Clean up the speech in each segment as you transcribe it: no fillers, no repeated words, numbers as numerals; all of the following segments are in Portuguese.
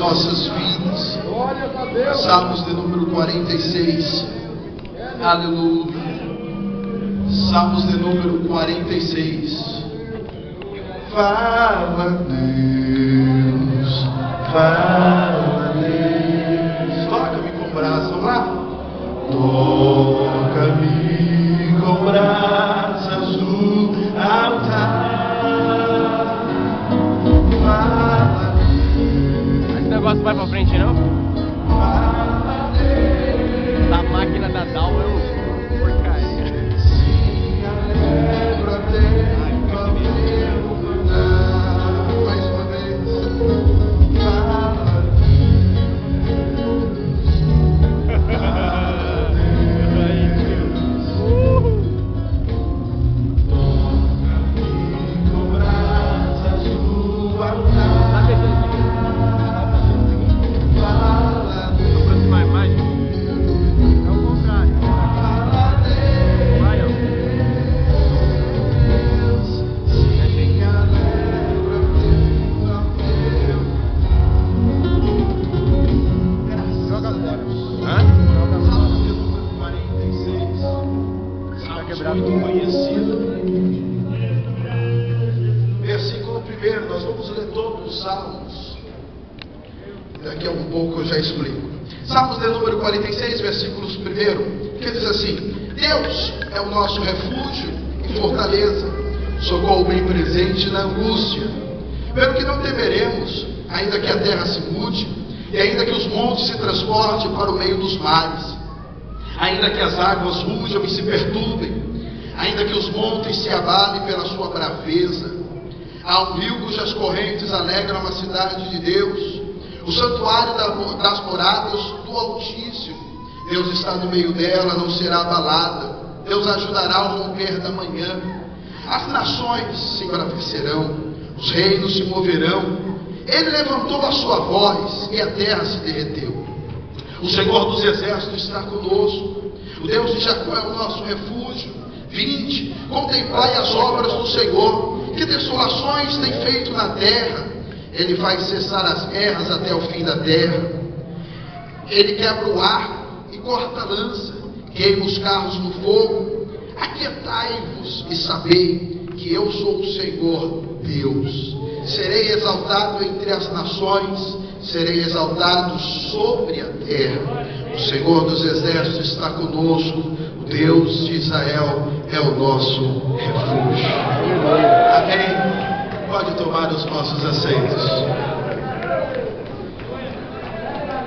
nossas vidas. Salmos de número 46. Aleluia. Salmos de número 46. Fala, Deus, fala, Deus. Toca-me com o braço, vamos lá? Toca-me com brasas do altar. Fala, Deus. Esse negócio vai pra frente, não? Fala, Deus. Da máquina da Dow é um porcaria. Se alegra dentro ao teu andar. Mais uma vez. Fala, muito conhecido. Versículo 1, nós vamos ler todos os salmos. Daqui a um pouco eu já explico. Salmos de número 46, versículos 1, que diz assim: Deus é o nosso refúgio e fortaleza, socorro bem presente na angústia. Pelo que não temeremos, ainda que a terra se mude, e ainda que os montes se transportem para o meio dos mares, ainda que as águas rujam e se perturbem, ainda que os montes se abalem pela sua braveza. Há um rio cujas correntes alegram a cidade de Deus, o santuário das moradas do Altíssimo. Deus está no meio dela, não será abalada. Deus ajudará ao romper da manhã. As nações se embravrecerão, os reinos se moverão. Ele levantou a sua voz e a terra se derreteu. O Senhor dos exércitos está conosco. O Deus de Jacó é o nosso refúgio. Vinde, contemplai as obras do Senhor, que desolações tem feito na terra. Ele faz cessar as guerras até o fim da terra. Ele quebra o arco e corta a lança, queima os carros no fogo. Aquietai-vos e sabei que eu sou o Senhor Deus. Serei exaltado entre as nações, serei exaltado sobre a terra. O Senhor dos exércitos está conosco. O Deus de Israel é o nosso refúgio. Amém? Pode tomar os nossos assentos.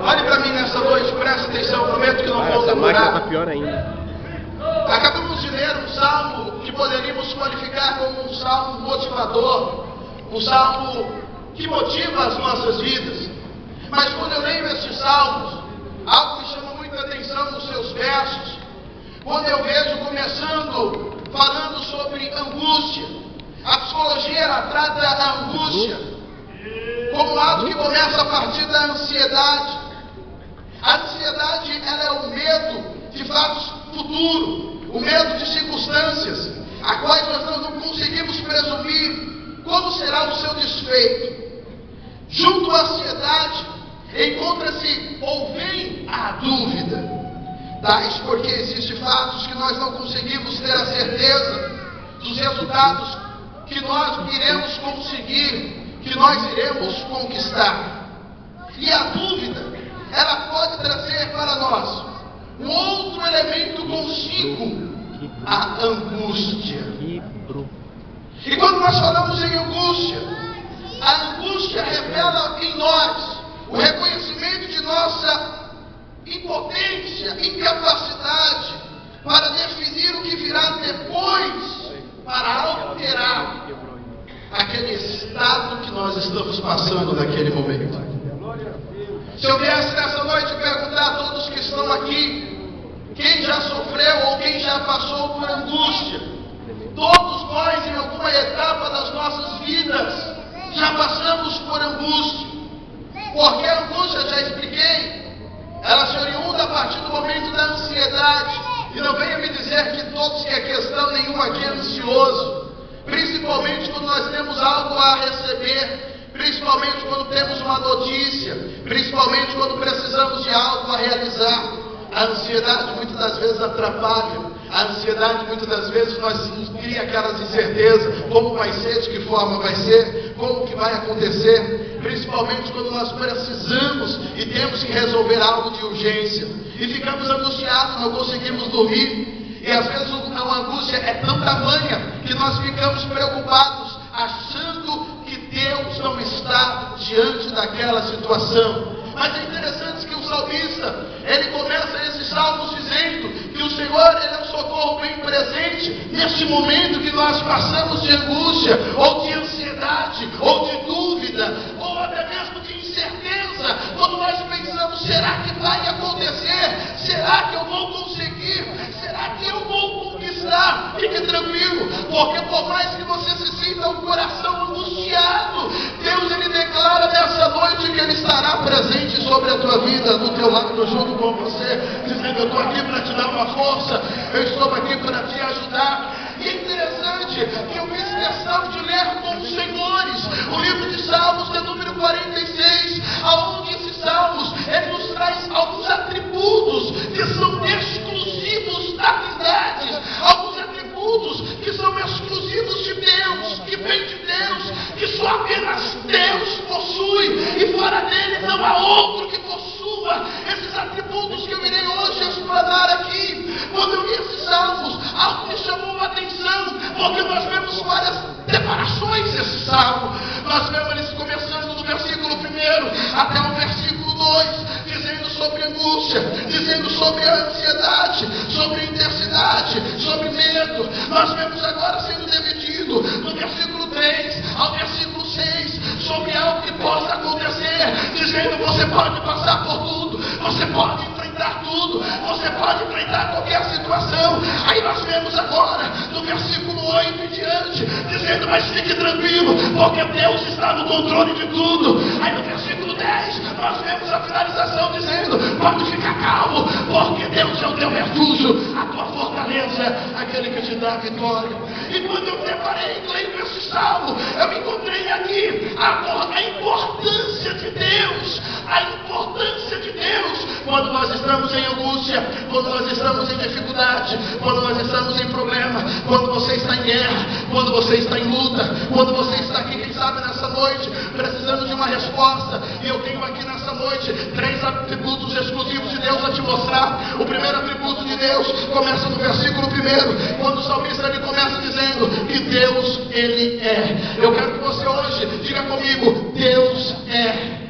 Olhe para mim nessa noite, presta atenção, prometo que não vou demorar. Essa máquina tá pior ainda. Acabamos de ler um salmo que poderíamos qualificar como um salmo motivador, um salmo que motiva as nossas vidas. Mas quando eu leio esses salmos, algo me chama muita atenção nos seus versos. Quando eu vejo começando falando sobre angústia. A psicologia, ela trata a angústia como algo que começa a partir da ansiedade. A ansiedade, ela é o medo de fatos futuros, o medo de circunstâncias, a quais nós não conseguimos presumir como será o seu desfeito. Junto à ansiedade, encontra-se ou vem a dúvida. Tais porque existem fatos que nós não conseguimos ter a certeza dos resultados que nós iremos conseguir, que nós iremos conquistar. E a dúvida, ela pode trazer para nós um outro elemento consigo, a angústia. E quando nós falamos em angústia, a angústia revela em nós o reconhecimento de nossa impotência, incapacidade para definir o que virá depois, para alterar aquele estado que nós estamos passando naquele momento. Se eu viesse nessa noite perguntar a todos que estão aqui, quem já sofreu ou quem já passou por angústia, todos nós em alguma etapa das nossas vidas já passamos por angústia. Porque a angústia, já expliquei, ela se oriunda a partir do momento da ansiedade. E não venha me dizer que todos que aqui estão, nenhum aqui é ansioso. Principalmente quando nós temos algo a receber, principalmente quando temos uma notícia, principalmente quando precisamos de algo a realizar. A ansiedade muitas das vezes atrapalha. A ansiedade muitas das vezes nós cria aquelas incertezas, como vai ser, de que forma vai ser, como que vai acontecer, principalmente quando nós precisamos e temos que resolver algo de urgência, e ficamos angustiados, não conseguimos dormir, e às vezes a angústia é tão tamanha que nós ficamos preocupados, achando que Deus não está diante daquela situação. Mas é interessante que o salmista, ele começa esses salmos dizendo que o Senhor, ele é um socorro bem presente neste momento que nós passamos de angústia, ou de ansiedade, ou de dúvida, ou até mesmo de incerteza, quando nós pensamos, será que vai acontecer? Será que eu vou conseguir? Será que eu vou conquistar? Fique tranquilo, porque por mais que você se sinta um coração angustiado, Deus, ele declara nessa noite que ele estará presente sobre a tua vida, do teu lado, junto com você, dizendo: eu estou aqui para te dar uma força, eu estou aqui para te ajudar. E é interessante que eu fiz questão de ler com os senhores o livro de Salmos, de número 46, aonde esses salmos, ele nos traz alguns atributos que são exclusivos da verdade, alguns atributos que são exclusivos de Deus, que vem de Deus, que só apenas Deus possui, e fora dele não há outro que possua esses atributos que eu irei hoje explanar aqui. Quando eu li esses salmos, algo me chamou a atenção, porque nós vemos várias separações desse salmo. Nós vemos eles começando no versículo 1 até o versículo 2, dizendo sobre angústia, dizendo sobre a ansiedade, sobre a intensidade, sobre medo. Nós vemos agora sendo dividido no versículo 3 ao versículo 6, sobre algo que possa acontecer, dizendo: você pode passar por tudo, você pode enfrentar tudo, você pode enfrentar qualquer situação. Aí nós vemos agora no versículo 8 em diante, dizendo: mas fique tranquilo, porque Deus está no controle de tudo. Aí no versículo 10 nós vemos a finalização dizendo: pode ficar calmo, porque Deus é o teu refúgio, a tua fortaleza, aquele que te dá a vitória. E quando eu preparei lendo esse salmo, eu me encontrei aqui a importância de Deus, a importância de Deus quando nós estamos em angústia, quando nós estamos em dificuldade, quando nós estamos em problema, quando você está em guerra, quando você está em luta, quando você está aqui, quem sabe nessa noite, precisando de uma resposta. E eu tenho aqui nessa noite 3 atributos exclusivos de Deus a te mostrar. O primeiro atributo de Deus começa no versículo 1, quando o salmista ele começa dizendo que Deus, ele é. Eu quero que você hoje diga comigo: Deus é.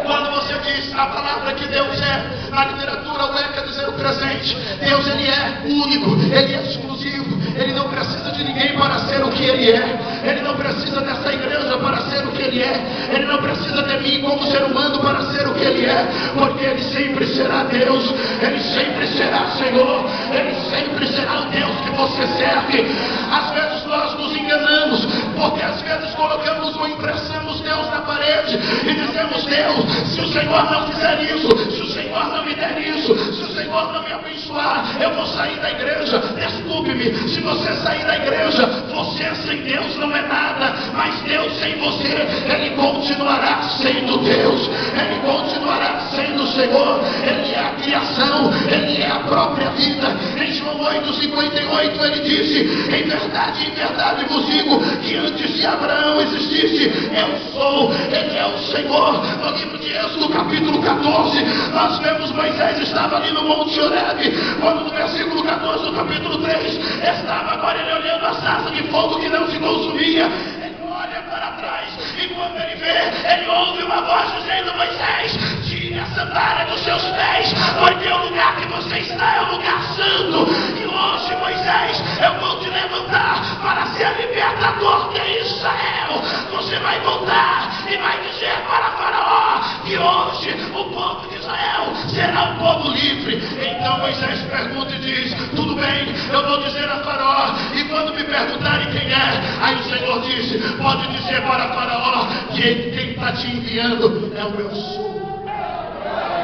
Quando você diz a palavra que Deus é, na literatura o é quer dizer o presente. Deus, ele é único, ele é exclusivo, ele não precisa de ninguém para ser o que ele é, ele não precisa dessa igreja para ser o que ele é, ele não precisa de mim como ser humano para ser o que ele é, porque ele sempre será Deus, ele sempre será Senhor, ele sempre será o Deus que você serve. Às vezes nós nos enganamos, porque às vezes colocamos ou impressamos Deus na parede e dizemos: Deus, se o Senhor não fizer isso, se o Senhor não me der isso, se o Senhor não me abençoar, eu vou sair da igreja. Desculpe-me, se você sair da igreja, você sem Deus não é nada, mas Deus sem você, ele continuará sendo Deus, ele continuará sendo o Senhor, ele é a criação, ele é a própria vida. Em João 8,58 ele disse: em verdade vos digo que antes de Abraão existisse, eu sou, ele é o Senhor. No livro de Êxodo, capítulo 14, nós vemos Moisés estava ali no Monte Horebe, quando no versículo 14 do capítulo 3, estava agora ele olhando a sarça de fogo que não se consumia. Ele olha para trás e quando ele vê, ele ouve uma voz dizendo: Moisés, tire a sandália dos seus pés, porque o lugar que você está é um lugar santo. E hoje, Moisés, eu vou te levantar para ser libertador de Israel. Você vai voltar e vai dizer para Faraó que hoje o povo de Israel será um povo livre. Então Moisés pergunta e diz: tudo bem, eu vou dizer a Faraó, e quando me perguntarem quem é, aí o Senhor disse: pode dizer para Faraó que quem está te enviando é o meu sou.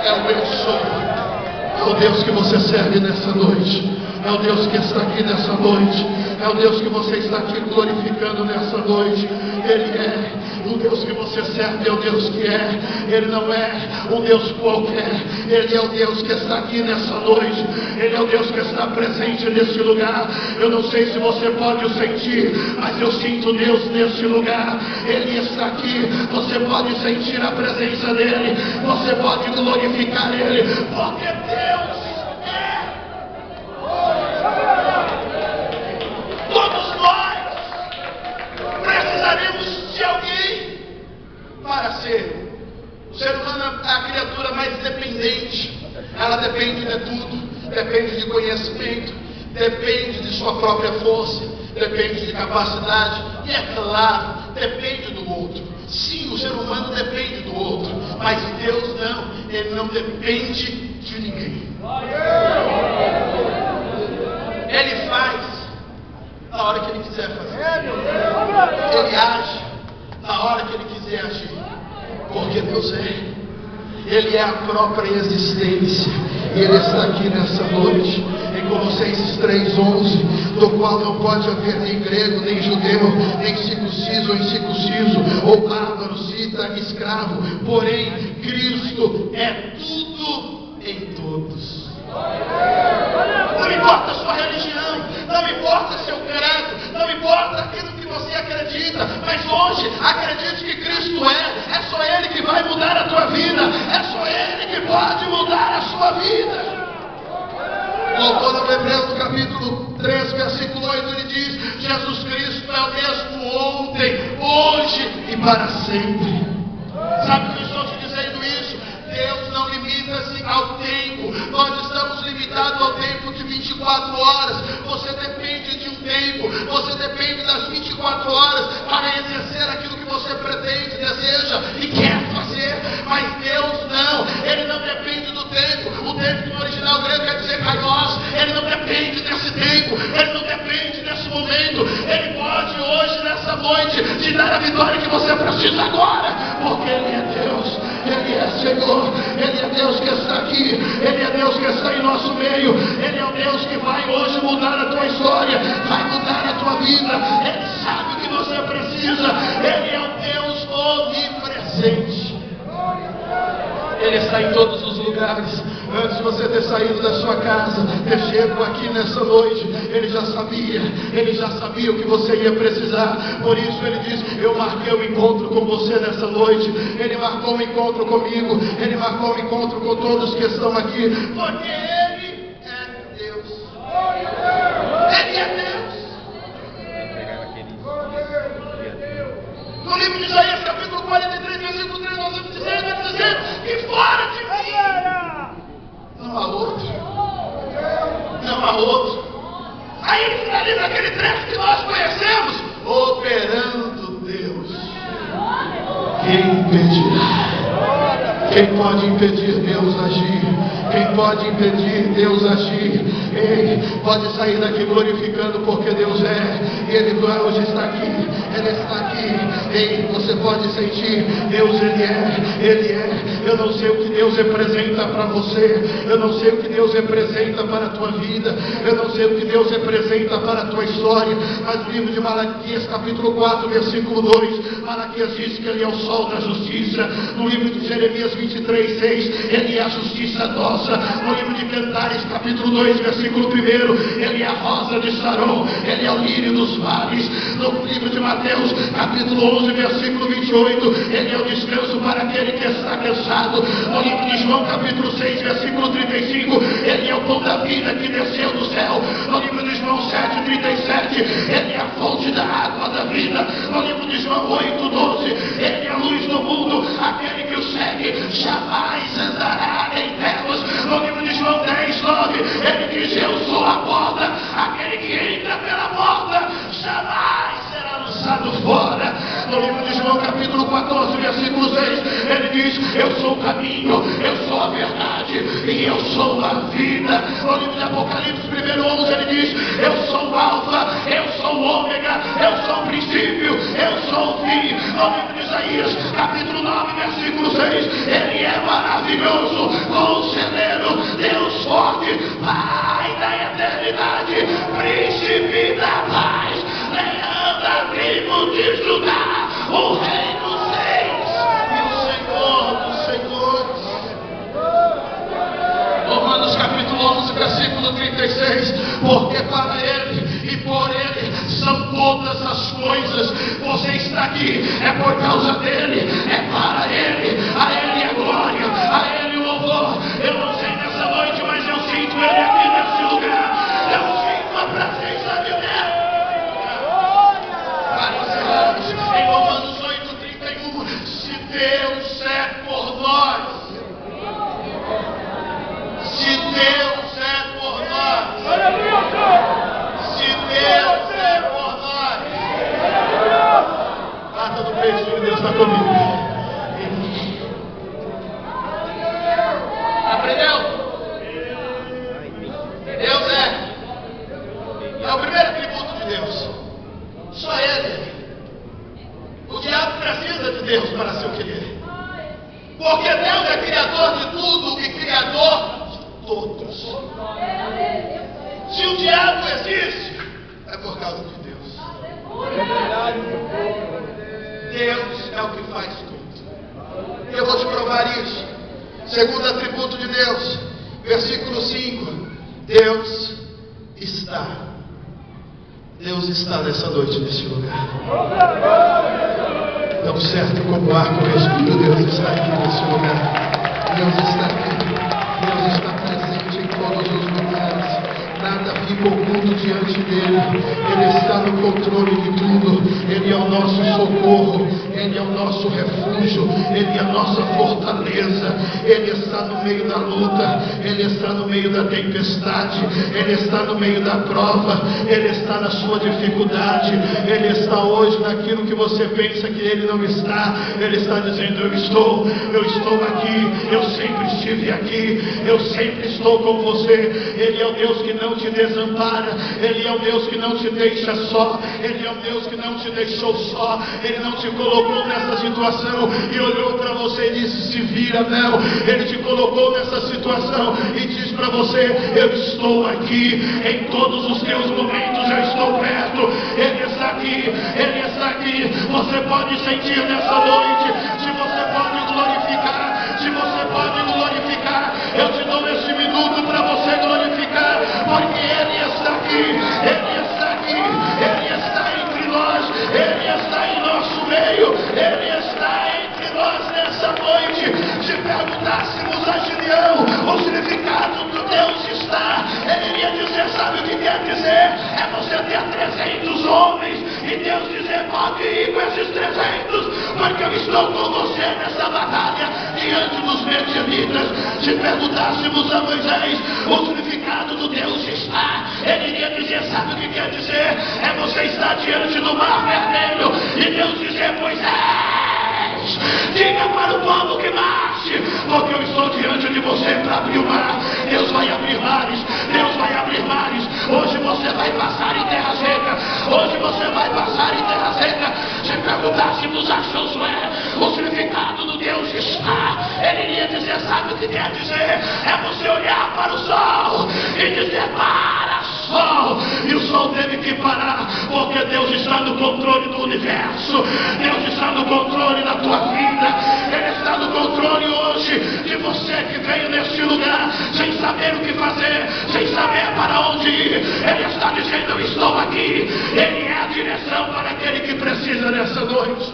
É o meu sou. É o Deus que você serve nessa noite. É o Deus que está aqui nessa noite. É o Deus que você está aqui glorificando nessa noite. Ele é. O Deus que você serve é o Deus que é. Ele não é um Deus qualquer. Ele é o Deus que está aqui nessa noite. Ele é o Deus que está presente nesse lugar. Eu não sei se você pode o sentir, mas eu sinto Deus nesse lugar. Ele está aqui. Você pode sentir a presença dele. Você pode glorificar ele, porque Deus é. Todos nós precisaremos de alguém para ser. O ser humano é a criatura mais dependente. Ela depende de tudo. Depende de conhecimento. Depende de sua própria força. Depende de capacidade. E é claro, depende do outro. Sim, o ser humano depende do outro. Mas Deus não. Ele não depende de ninguém. Ele faz na hora que ele quiser fazer. Ele age na hora que ele quiser agir. Porque Deus é. Ele é a própria existência. Ele está aqui nessa noite. Em Colossenses 3:11, do qual não pode haver nem grego, nem judeu, nem circunciso ou incircunciso, ou bárbaro, cita, escravo. Porém, Cristo é tudo em todos. Não importa a sua religião, não importa seu credo, não importa aquilo que você acredita, mas hoje acredite que Cristo é só Ele que vai mudar a tua vida, é só Ele que pode mudar a sua vida. O autor do Hebreus, no capítulo 3, versículo 8, ele diz: Jesus Cristo é o mesmo ontem, hoje e para sempre. Sabe o que eu estou te dizendo isso? Deus não limita-se ao tempo. Nós estamos limitados ao tempo de 24 horas. Você depende de um tempo. Você depende das 24 horas para exercer aquilo que você pretende, deseja e quer fazer. Mas Deus não. Ele não depende do tempo. O tempo no original grego quer dizer kairos. Ele não depende desse tempo. Ele não depende desse momento. Ele pode hoje, nessa noite, te dar a vitória que você precisa agora. Porque Ele é Deus. Ele é Senhor. Ele é Deus que está aqui. Ele é Deus que está em nosso meio. Ele é o Deus que vai hoje mudar a tua história. Vai mudar a tua vida. Ele sabe o que você precisa. Ele é o Deus onipresente. Ele está em todos os lugares. Antes de você ter saído da sua casa, ter chegado aqui nessa noite, Ele já sabia o que você ia precisar. Por isso Ele diz: eu marquei um encontro com você nessa noite. Ele marcou um encontro comigo. Ele marcou um encontro com todos que estão aqui. Porque Ele é Deus. Ele é Deus. No livro de Isaías, capítulo 43, versículo 3, nós vamos dizer que fora de mim não há outro. Não há outro. Aí ele finaliza aquele trecho que nós conhecemos: operando Deus, quem impedirá? Quem pode impedir Deus agir? Quem pode impedir Deus agir? Ei, pode sair daqui glorificando, porque Deus é. E Ele hoje está aqui. Ele está aqui. Ei, você pode sentir Deus, Ele é. Ele é. Eu não sei o que Deus representa para você. Eu não sei o que Deus representa para a tua vida. Eu não sei o que Deus representa para a tua história. Mas no livro de Malaquias, capítulo 4, versículo 2, Malaquias diz que Ele é o sol da justiça. No livro de Jeremias 23, 6, Ele é a justiça nossa. No livro de Cantares, capítulo 2, versículo 1, Ele é a rosa de Saron. Ele é o lírio dos vales. No livro de Mateus, capítulo 11, versículo 28, Ele é o descanso para aquele que está cansado. No livro de João, capítulo 6, versículo 35, Ele é o pão da vida que desceu do céu. No livro de João 7, 37, Ele é a fonte da água da vida. No livro de João 8, 12, Ele é a luz do mundo. Aquele que o segue jamais andará em trevas. No livro de João 10, 9, Ele diz: eu sou a porta. Aquele que entra pela porta jamais será lançado fora. No livro de João, capítulo 14, versículo 6, Ele diz: eu sou o caminho, eu sou a verdade e eu sou a vida. No livro de Apocalipse, 1:11, Ele diz: eu sou o alfa, eu sou o ômega, eu sou o princípio, eu sou o fim. No livro de Isaías, capítulo 9, versículo 6, Ele é maravilhoso, conselheiro, Deus forte, Pai da eternidade, príncipe da paz, leão da tribo de Judá, o rei dos aqui, é por causa dele, é para ele, a ele é glória, a ele o louvor. Eu não sei nessa noite, mas eu sinto ele aqui nesse lugar, eu sinto a presença de Deus. Para encerrarmos, em Romanos 8:31, se Deus é por nós, se Deus é por nós, se Deus é por nós, bata no peito que Deus está comigo. Aprendeu? Deus é o primeiro atributo de Deus. Só Ele. O diabo precisa de Deus para ser o que Ele é. Porque Deus é criador de tudo e criador de todos. Se o diabo existe, é por causa de Deus. Deus é o que faz tudo. Eu vou te provar isso. Segundo atributo de Deus, versículo 5. Deus está. Deus está nessa noite, nesse lugar. Tão certo como arco escuro, Deus está aqui nesse lugar. Deus está aqui. Deus está presente em todos os lugares. Nada fica oculto diante dele. Ele está no controle de tudo. Ele é o nosso socorro. Ele é o nosso refúgio. Ele é a nossa fortaleza. Ele está no meio da luta. Ele está no meio da tempestade. Ele está no meio da prova. Ele está na sua dificuldade. Ele está hoje naquilo que você pensa que ele não está. Ele está dizendo: eu estou aqui. Eu sempre estive aqui. Eu sempre estou com você. Ele é o Deus que não te desampara. Ele é o Deus que não te deixa só. Ele é o Deus que não te deixou só. Ele não te colocou nessa situação e olhou para você e disse: se vira, não. Ele te colocou nessa situação e diz para você: eu estou aqui. Em todos os teus momentos eu estou perto. Ele está aqui. Ele está aqui. Você pode sentir nessa noite. Se você pode glorificar, se você pode glorificar, eu te dou esse minuto para você glorificar, porque Ele está aqui. Ele está aqui. Ele está entre nós. Ele está em nosso meio. Ele está entre nós nessa noite. Se perguntássemos a Gideão o significado do Deus está, ele iria dizer: sabe o que quer dizer? É você ter 300 homens e Deus dizer: pode ir com esses 300, porque eu estou com você nessa batalha diante dos medianitas. Se perguntássemos a Moisés o significado do Deus está, ele iria dizer: sabe o que quer dizer? É você estar diante do mar vermelho e Deus dizer: Moisés, diga para o povo que marche, porque eu estou diante de você para abrir o mar. Deus vai abrir mares. Deus vai abrir mares. Hoje você vai passar em terra seca. Hoje você vai passar em terra seca. Se perguntássemos a Josué o significado do Deus está, ele iria dizer: sabe o que quer dizer? É você olhar para o sol e dizer: para, sol. E o sol teve que parar, porque Deus está no controle do universo. Deus está no controle da tua vida. Ele está no controle hoje de você que veio neste lugar sem saber o que fazer, sem saber para onde ir. Ele está dizendo: eu estou aqui. Ele é a direção para aquele que precisa nessa noite.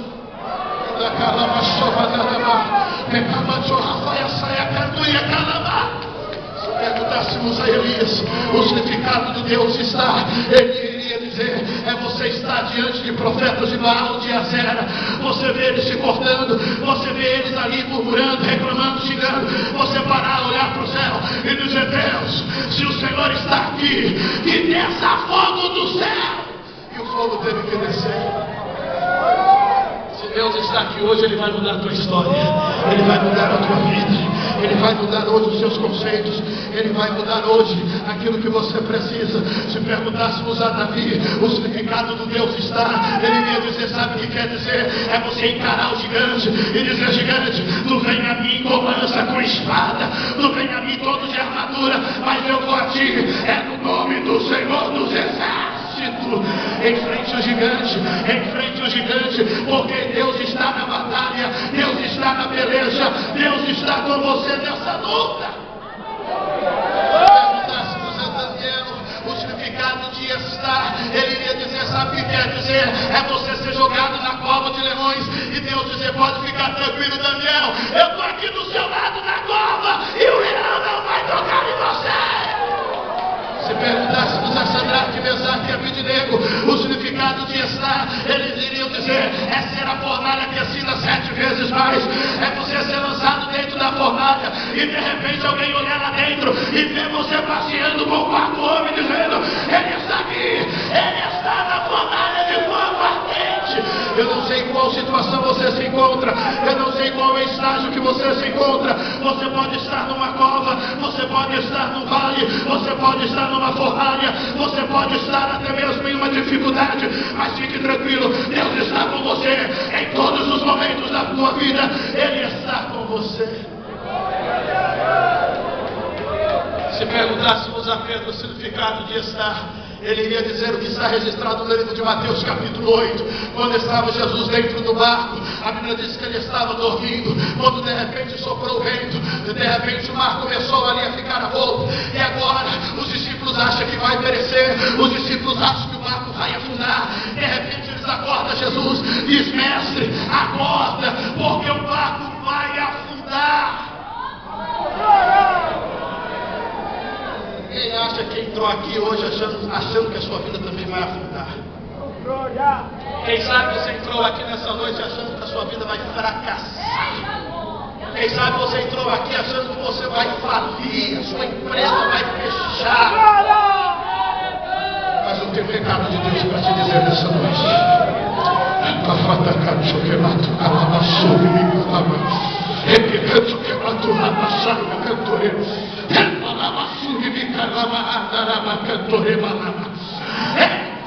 Se perguntássemos a Elias o significado do Deus está, ele iria dizer: é você estar diante de profetas de Baal, de Azera. Você vê eles se cortando, você vê eles ali murmurando, reclamando, xingando. Você parar, olhar para o céu e dizer: Deus, se o Senhor está aqui, que desça fogo do céu. E o fogo teve que descer. Se Deus está aqui hoje, Ele vai mudar a tua história. Ele vai mudar a tua vida. Ele vai mudar hoje os seus conceitos. Ele vai mudar hoje aquilo que você precisa. Se perguntássemos a Davi o significado do Deus está, ele iria dizer: sabe o que quer dizer? É você encarar o gigante e dizer: gigante, tu vem a mim com lança, com espada, tu vem a mim todo de armadura, mas eu vou a ti, é no nome do Senhor dos Exércitos. Enfrente o gigante, porque Deus está na batalha, Deus está na peleja, Deus está com você nessa luta. Perguntássemos a Daniel o significado de estar, ele iria dizer: sabe o que quer dizer? É você ser jogado na cova de leões. e de repente alguém olhar lá dentro e ver você passeando com 4 homens dizendo: ele está aqui, ele está na fornalha de fogo ardente. Eu não sei em qual situação você se encontra, eu não sei qual é o estágio que você se encontra. Você pode estar numa cova, você pode estar num vale, você pode estar numa fornalha, você pode estar até mesmo em uma dificuldade, mas fique tranquilo, Deus está com você em todos os momentos da tua vida. Ele está com você. Se perguntássemos a Pedro o significado de estar, ele iria dizer o que está registrado no livro de Mateus capítulo 8, quando estava Jesus dentro do barco. A Bíblia diz que ele estava dormindo, quando de repente soprou o vento, de repente o mar começou ali a ficar a volta, e agora os discípulos acham que vai perecer, os discípulos acham que o barco vai afundar. De repente eles acordam Jesus, diz: mestre, acorda, porque o barco vai afundar. Quem acha que entrou aqui hoje achando que a sua vida também vai afundar? Quem sabe você entrou aqui nessa noite achando que a sua vida vai fracassar? Quem sabe você entrou aqui achando que você vai falir, a sua empresa vai fechar? Mas eu tenho um recado de Deus para te dizer nessa noite.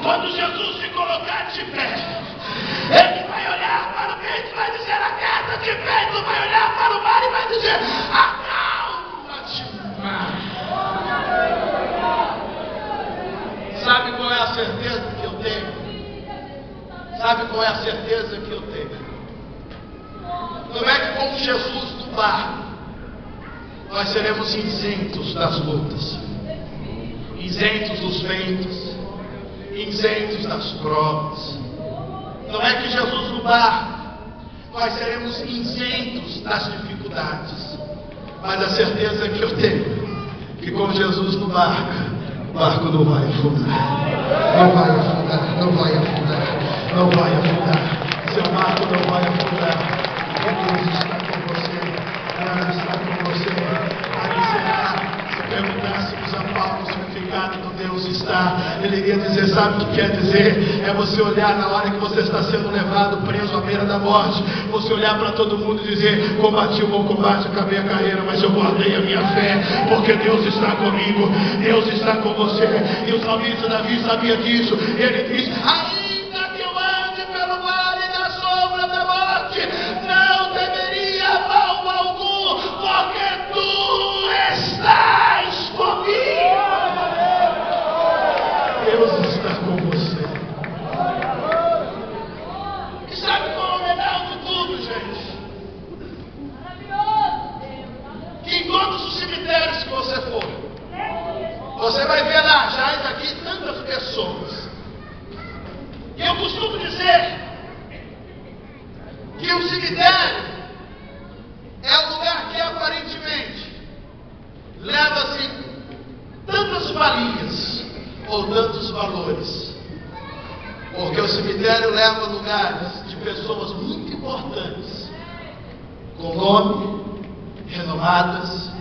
Quando Jesus se colocar de pé, ele vai olhar para o vento e vai dizer: aquieta-te, vento. Vai olhar para o mar e vai dizer: acalma-te, mar. Sabe qual é a certeza que eu tenho? Sabe qual é a certeza que eu tenho? Não é que como Jesus no barco, nós seremos isentos das lutas, isentos dos ventos, isentos das provas. Não é que Jesus no barco, nós seremos isentos das dificuldades. Mas a certeza que eu tenho, que com Jesus no barco, o barco não vai afundar. Não vai afundar, não vai afundar, não vai afundar. Seu barco não vai afundar. Deus está com você, Deus está com você. Aí será, se perguntássemos a Paulo o significado do Deus está, ele iria dizer: sabe o que quer dizer? É você olhar na hora que você está sendo levado, preso à beira da morte, você olhar para todo mundo e dizer: combati o bom combate, acabei a carreira, mas eu guardei a minha fé, porque Deus está comigo, Deus está com você. E o salmista Davi sabia disso. Ele diz: ainda que eu ande pelo vale da sombra da morte, não temeria mal algum, porque tu estás comigo. Deus está com você. E sabe qual é o melhor de tudo, gente? Que em todos os cemitérios que você for, você vai ver lá, já aqui, tantas pessoas. E eu costumo dizer que o cemitério é o lugar que aparentemente leva-se tantas valias ou tantos valores, porque o cemitério leva lugares de pessoas muito importantes, com nome, renomadas,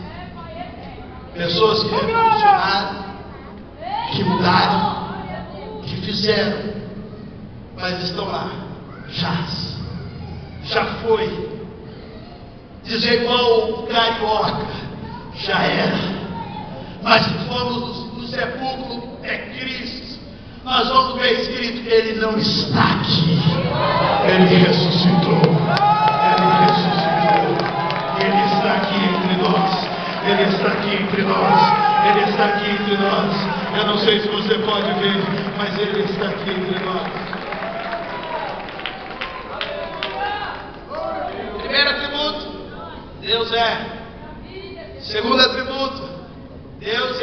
pessoas que revolucionaram, que mudaram, que fizeram, mas estão lá, já foi. Dizer igual o carioca, já era. Mas se formos no sepulcro, é Cristo. Nós vamos ver escrito: ele não está aqui, ele ressuscitou, ele ressuscitou, ele está aqui entre nós, ele está aqui entre nós, ele está aqui entre nós. Eu não sei se você pode ver, mas ele está aqui entre nós. Primeiro atributo, Deus é. Segundo atributo, Deus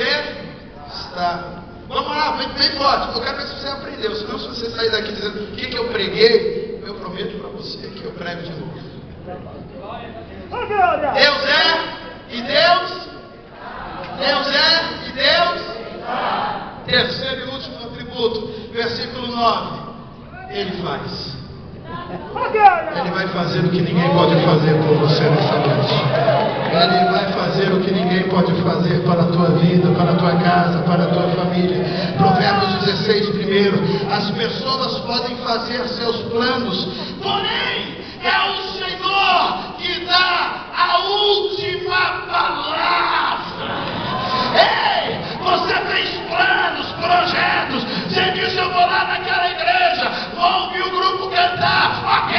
está. Vamos lá, bem forte. Eu quero ver se você aprendeu. Senão, se você sair daqui dizendo o que eu preguei, eu prometo para você que eu prego de novo. Deus é e Deus. Deus é e Deus. Terceiro e último atributo, versículo 9. Ele faz. Ele vai fazer o que ninguém pode fazer por você nessa noite. Ele vai fazer pode fazer para a tua vida, para a tua casa, para a tua família. Provérbios 16, primeiro. As pessoas podem fazer seus planos, porém é o Senhor que dá a última palavra. Ei, você fez planos, projetos. Você disse: eu vou lá naquela igreja, vou ouvir o grupo cantar. Ok,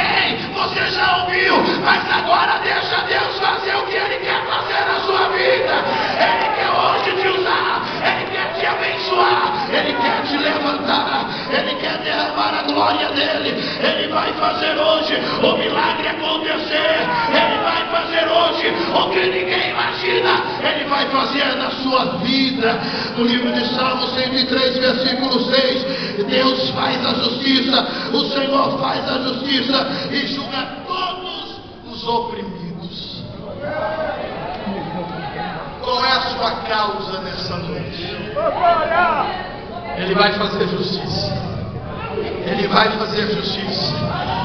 você já ouviu, mas agora deixa Deus fazer o que Ele quer fazer na sua vida. Ele quer hoje te usar, Ele quer te abençoar, Ele quer te levantar, Ele quer derramar a glória dEle. Ele vai fazer hoje o milagre acontecer. Ele vai fazer hoje o que ninguém imagina. Ele vai fazer na sua vida. No livro de Salmos 103, versículo 6, Deus faz a justiça, o Senhor faz a justiça e julga todos os oprimidos. Qual é a sua causa nessa noite? Ele vai fazer justiça. Ele vai fazer justiça.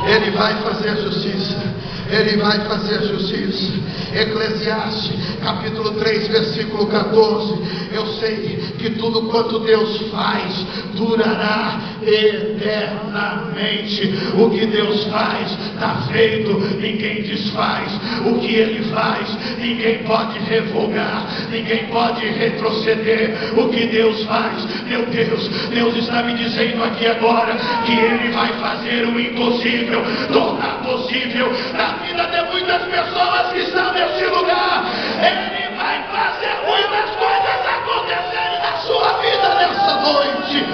Ele vai fazer justiça. Ele vai fazer justiça. Eclesiastes capítulo 3, versículo 14. Eu sei que tudo quanto Deus faz durará eternamente. O que Deus faz está feito, ninguém desfaz. O que Ele faz, ninguém pode revogar, ninguém pode retroceder. O que Deus faz, meu Deus, Deus está me dizendo aqui agora que Ele vai fazer o impossível tornar possível na vida de muitas pessoas que estão nesse lugar. Ele vai fazer muitas coisas acontecerem na sua vida nessa noite.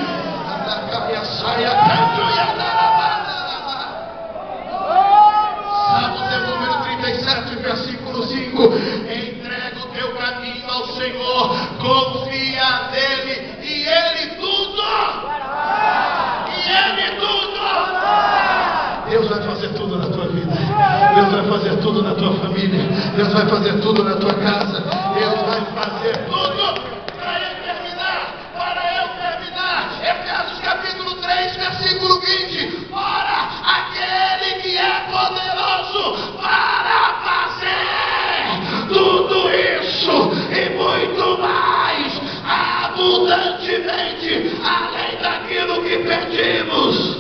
Salmos de número 37, versículo 5. Entrega o teu caminho ao Senhor, confia nele e Ele tudo. Deus vai fazer tudo na tua vida. Deus vai fazer tudo na tua família. Deus vai fazer tudo na tua casa. Deus vai fazer tudo para eu terminar. Efésios capítulo 3, versículo 20. Ora, aquele que é poderoso para fazer tudo isso e muito mais, abundantemente, além daquilo que pedimos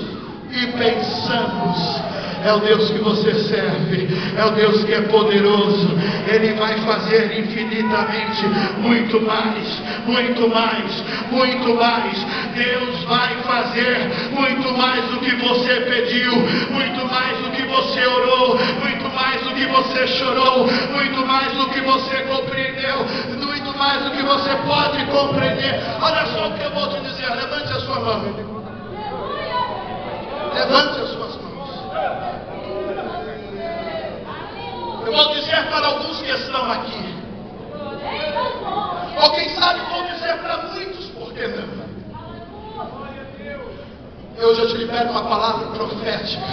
e pensamos. É o Deus que você serve, é o Deus que é poderoso. Ele vai fazer infinitamente muito mais, muito mais, muito mais. Deus vai fazer muito mais do que você pediu, muito mais do que você orou, muito mais do que você chorou, muito mais do que você compreendeu, muito mais do que você pode compreender. Olha só o que eu vou te dizer. Levante a sua mão. Levante as suas mãos. Eu vou dizer para alguns que estão aqui, ou quem sabe vou dizer para muitos, por que não? Eu já te libero uma palavra profética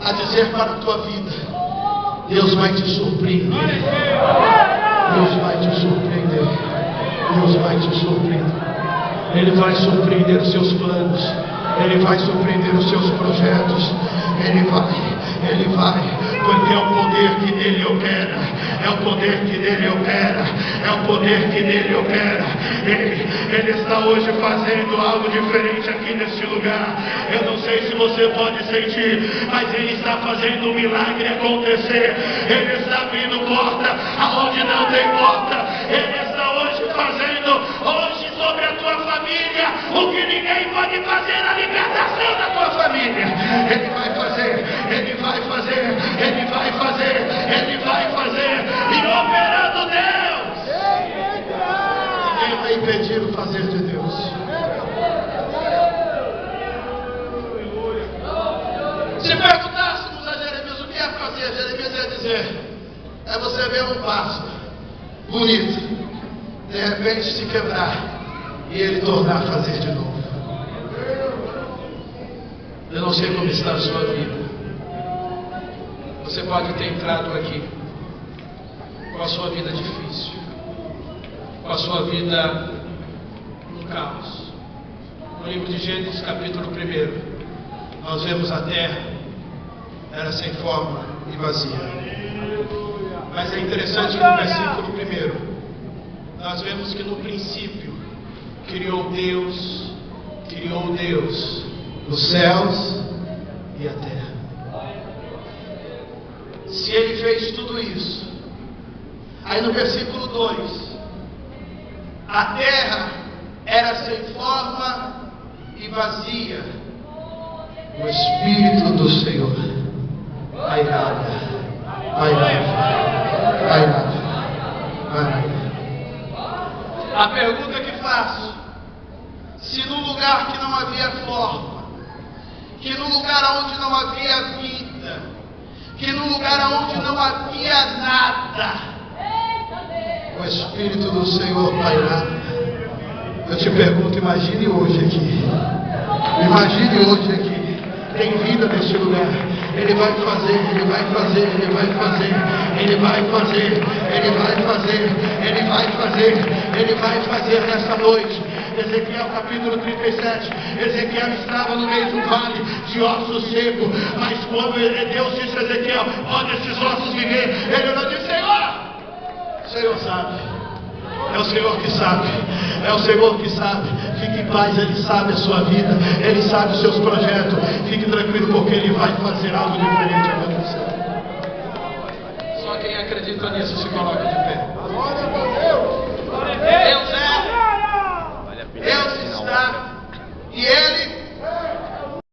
a dizer para a tua vida: Deus vai te surpreender. Deus vai te surpreender. Deus vai te surpreender. Ele vai surpreender os seus planos. Ele vai surpreender os seus projetos. Ele vai, porque é o poder que nele opera. É o poder que nele opera. É o poder que nele opera. Ele está hoje fazendo algo diferente aqui nesse lugar. Eu não sei se você pode sentir, mas Ele está fazendo um milagre acontecer. Ele está abrindo porta aonde não tem porta. Ele está hoje fazendo sobre a tua família o que ninguém pode fazer, a libertação da tua família. Ele vai fazer, Ele vai fazer, Ele vai fazer, Ele vai fazer. E operando Deus, ninguém vai impedir o fazer de Deus. Se perguntássemos a Jeremias o que é fazer, Jeremias ia dizer: é você ver um pássaro bonito, de repente se quebrar e ele tornar a fazer de novo. Eu não sei como está a sua vida. Você pode ter entrado aqui com a sua vida difícil, com a sua vida no caos. No livro de Gênesis capítulo 1, nós vemos a terra era sem forma e vazia. Mas é interessante que no versículo 1 nós vemos que no princípio criou Deus os céus e a terra. Se Ele fez tudo isso, aí no versículo 2, a terra era sem forma e vazia, o Espírito do Senhor pairava. A pergunta que faço: se num lugar que não havia forma, que num lugar onde não havia vida, que num lugar onde não havia nada, o Espírito do Senhor pairava, eu te pergunto, imagine hoje aqui, tem vida neste lugar. Ele vai fazer nessa noite. Ezequiel capítulo 37, Ezequiel estava no meio de um vale de ossos secos, mas quando Deus disse a Ezequiel: pode esses ossos viver, ele não disse: Senhor sabe, é o Senhor que sabe, fique em paz, Ele sabe a sua vida, Ele sabe os seus projetos, fique tranquilo, porque Ele vai fazer algo diferente acontecer. Só quem acredita nisso se coloca de pé.